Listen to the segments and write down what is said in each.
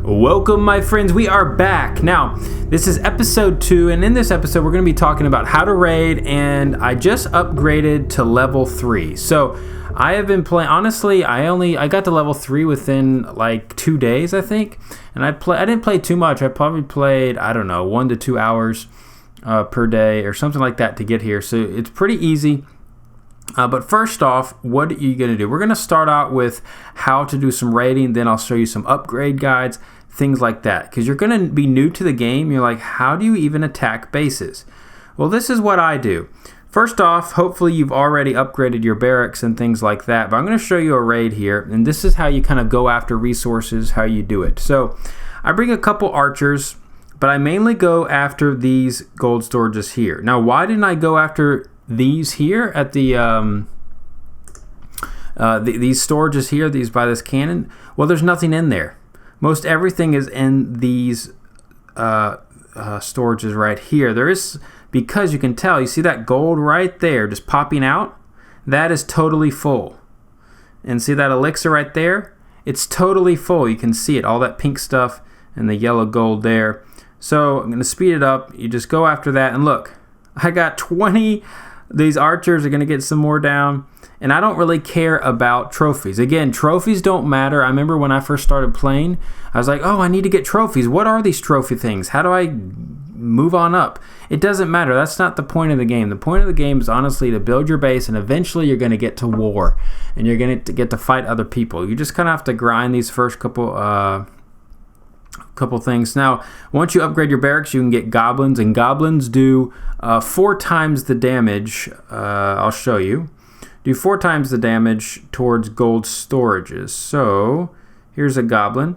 Welcome, my friends. We are back. Now, this is episode 2, and in this episode, we're going to be talking about how to raid, and I just upgraded to level 3. So, I have been playing, honestly, I got to level 3 within like 2 days, I think, and I didn't play too much. I probably played, 1 to 2 hours per day or something like that to get here, so it's pretty easy. But first off, what are you going to do? We're going to start out with how to do some raiding, then I'll show you some upgrade guides, things like that. Because you're going to be new to the game. You're like, how do you even attack bases? Well, this is what I do. First off, hopefully you've already upgraded your barracks and things like that. But I'm going to show you a raid here. And this is how you kind of go after resources, how you do it. So I bring a couple archers, but I mainly go after these gold storages here. Now, why didn't I go after these here at the these storages here, these by this cannon? Well, there's nothing in there. Most everything is in these storages right here. There is, because you can tell, you see that gold right there just popping out? That is totally full. And see that elixir right there? It's totally full. You can see it, all that pink stuff and the yellow gold there. So I'm going to speed it up. You just go after that, and look, I got 20. These archers are going to get some more down. And I don't really care about trophies. Again, trophies don't matter. I remember when I first started playing, I was like, oh, I need to get trophies. What are these trophy things? How do I move on up? It doesn't matter. That's not the point of the game. The point of the game is honestly to build your base, and eventually you're going to get to war. And you're going to get to fight other people. You just kind of have to grind these first couple things. Now, once you upgrade your barracks, you can get goblins, and goblins do 4 times the damage. I'll show you. Do 4 times the damage towards gold storages. So here's a goblin.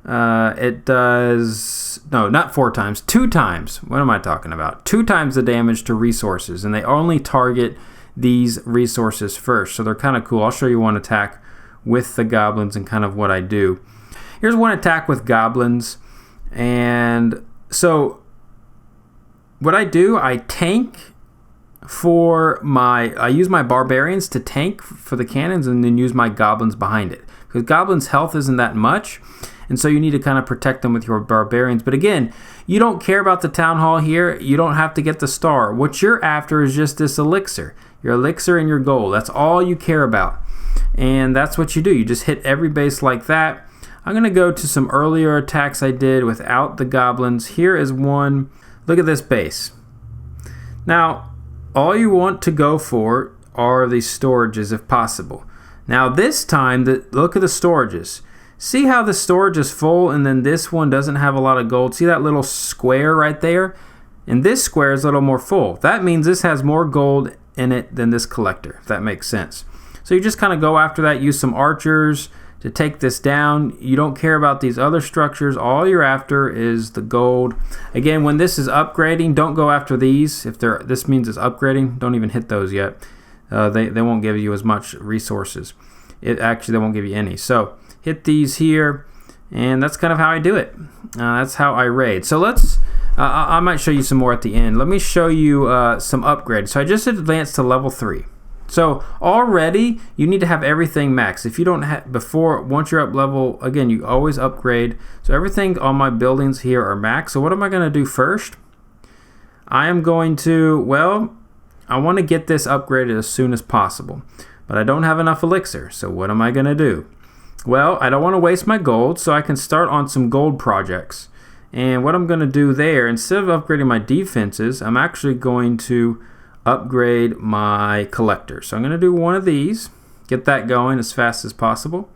It does, no, not 4 times, 2 times. What am I talking about? 2 times the damage to resources, and they only target these resources first. So they're kind of cool. I'll show you one attack with the goblins and kind of what I do. Here's one attack with goblins. And so what I do, I tank I use my barbarians to tank for the cannons, and then use my goblins behind it. Because goblins' health isn't that much, and so you need to kind of protect them with your barbarians. But again, you don't care about the town hall here. You don't have to get the star. What you're after is just this elixir. Your elixir and your gold. That's all you care about. And that's what you do. You just hit every base like that. I'm going to go to some earlier attacks I did without the goblins. Here is one. Look at this base. Now, all you want to go for are these storages if possible. Now this time, look at the storages. See how the storage is full, and then this one doesn't have a lot of gold? See that little square right there? And this square is a little more full. That means this has more gold in it than this collector, if that makes sense. So you just kind of go after that, use some archers to take this down. You don't care about these other structures. All you're after is the gold. Again, when this is upgrading, don't go after these. If this means it's upgrading, don't even hit those yet. They won't give you as much resources. They won't give you any. So hit these here, and that's kind of how I do it. That's how I raid. So I might show you some more at the end. Let me show you some upgrades. So I just advanced to level 3. So already you need to have everything maxed. If you don't have once you're up level, again, you always upgrade. So everything on my buildings here are maxed. So what am I going to do first? I am going to, I want to get this upgraded as soon as possible, but I don't have enough elixir. So what am I going to do? Well, I don't want to waste my gold, so I can start on some gold projects. And what I'm going to do there, instead of upgrading my defenses, I'm actually going to upgrade my collector. So I'm going to do one of these, get that going as fast as possible.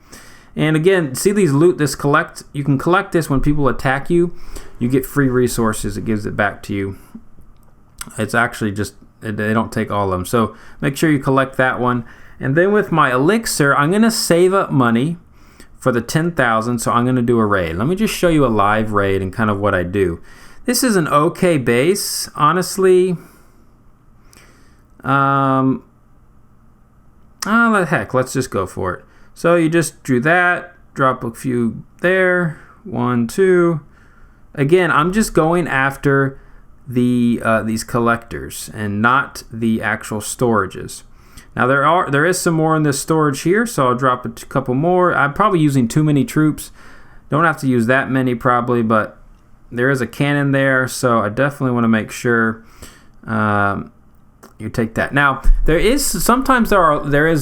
And again, see these you can collect this when people attack you. You get free resources. It gives it back to you. It's actually just, they don't take all of them. So make sure you collect that one. And then with my elixir, I'm going to save up money for the 10,000. So I'm going to do a raid. Let me just show you a live raid and kind of what I do. This is an okay base, honestly. Heck, let's just go for it. So you just do that, drop a few there, 1, 2. Again, I'm just going after these collectors and not the actual storages. Now there is some more in this storage here, so I'll drop a couple more. I'm probably using too many troops. Don't have to use that many probably, but there is a cannon there, so I definitely want to make sure you take that. Now, there is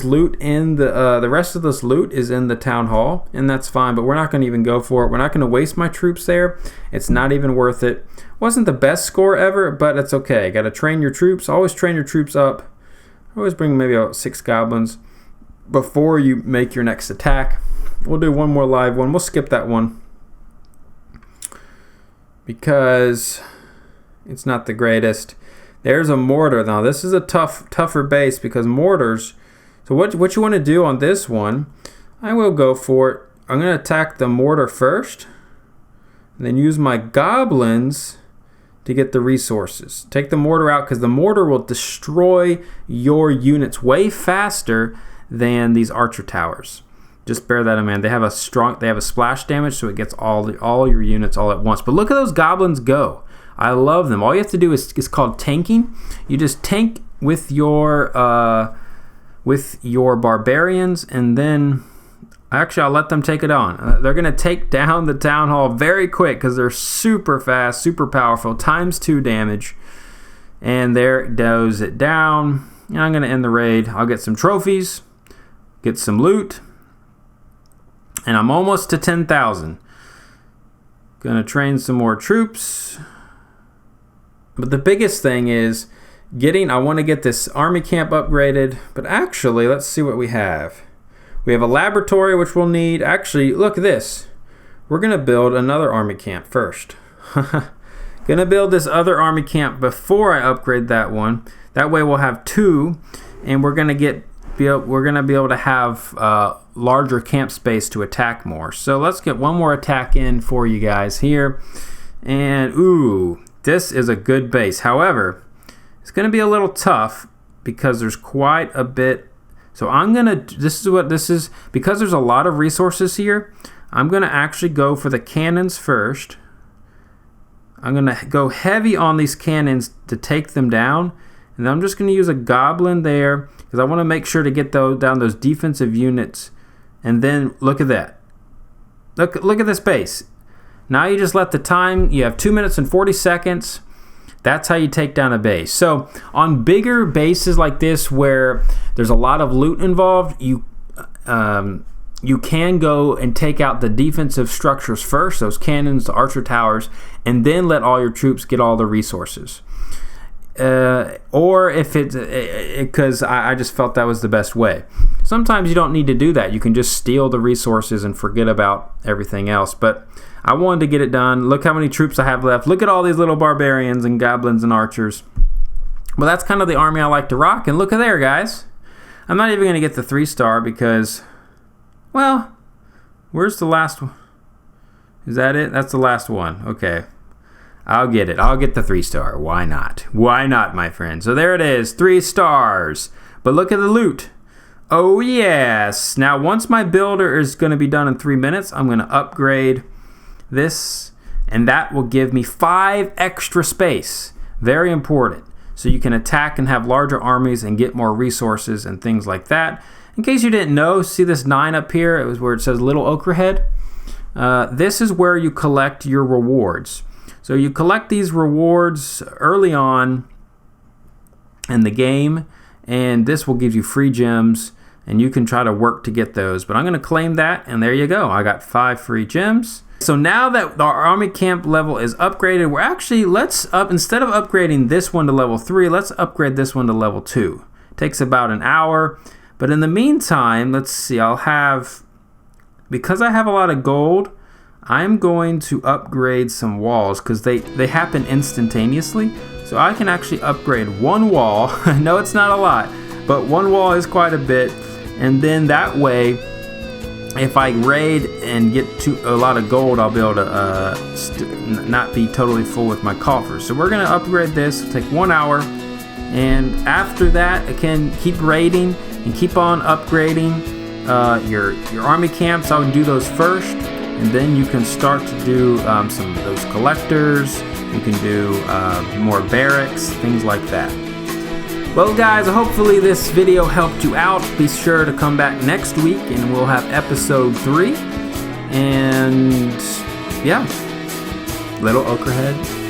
loot in the rest of this loot is in the town hall, and that's fine, but we're not going to even go for it. We're not going to waste my troops there. It's not even worth it. Wasn't the best score ever, but it's okay. Got to train your troops. Always train your troops up. Always bring maybe about 6 goblins before you make your next attack. We'll do one more live one. We'll skip that one because it's not the greatest. There's a mortar. Now this is a tougher base because mortars. So what you want to do on this one, I will go for it. I'm going to attack the mortar first, and then use my goblins to get the resources. Take the mortar out because the mortar will destroy your units way faster than these archer towers. Just bear that in mind. They have a splash damage, so it gets all your units all at once. But look at those goblins go. I love them. All you have to do is called tanking. You just tank with your barbarians, and then actually I'll let them take it on. They're gonna take down the town hall very quick because they're super fast, super powerful, ×2 damage. And there goes it down. And I'm gonna end the raid. I'll get some trophies, get some loot, and I'm almost to 10,000. Gonna train some more troops. But the biggest thing is I want to get this army camp upgraded. But actually, let's see what we have. We have a laboratory, which we'll need. Actually, look at this. We're going to build another army camp first. Going to build this other army camp before I upgrade that one. That way we'll have 2. And we're going to be able to have larger camp space to attack more. So let's get one more attack in for you guys here. And, ooh. This is a good base. However, it's going to be a little tough because there's quite a bit. So this is because there's a lot of resources here. I'm going to actually go for the cannons first. I'm going to go heavy on these cannons to take them down. And then I'm just going to use a goblin there because I want to make sure to get down those defensive units. And then look at that. Look at this base. Now you just let the time, you have 2 minutes and 40 seconds. That's how you take down a base. So on bigger bases like this where there's a lot of loot involved, you can go and take out the defensive structures first, those cannons, the archer towers, and then let all your troops get all the resources. Or if it's, because I just felt that was the best way. Sometimes you don't need to do that. You can just steal the resources and forget about everything else. But I wanted to get it done. Look how many troops I have left. Look at all these little barbarians and goblins and archers. Well, that's kind of the army I like to rock. And look at there, guys. I'm not even going to get the 3-star because, well, where's the last one? Is that it? That's the last one. Okay. I'll get it. I'll get the 3-star. Why not? Why not, my friend? So there it is. 3 stars. But look at the loot. Oh, yes. Now, once my builder is going to be done in 3 minutes, I'm going to upgrade this, and that will give me 5 extra space. Very important. So you can attack and have larger armies and get more resources and things like that. In case you didn't know, see this 9 up here? It was where it says Little Okrahead. This is where you collect your rewards. So you collect these rewards early on in the game, and this will give you free gems, and you can try to work to get those. But I'm going to claim that, and there you go. I got 5 free gems. So now that our army camp level is upgraded, we're actually, instead of upgrading this one to level 3, let's upgrade this one to level 2. It takes about an hour. But in the meantime, let's see, because I have a lot of gold, I'm going to upgrade some walls because they happen instantaneously. So I can actually upgrade 1 wall. I know it's not a lot, but 1 wall is quite a bit. And then that way, if I raid and get a lot of gold, I'll be able to not be totally full with my coffers. So we're going to upgrade this. It'll take 1 hour. And after that, I can keep raiding and keep on upgrading your army camps. I would do those first. And then you can start to do some of those collectors. You can do more barracks, things like that. Well, guys, hopefully this video helped you out. Be sure to come back next week and we'll have episode 3. And yeah, little Okrahead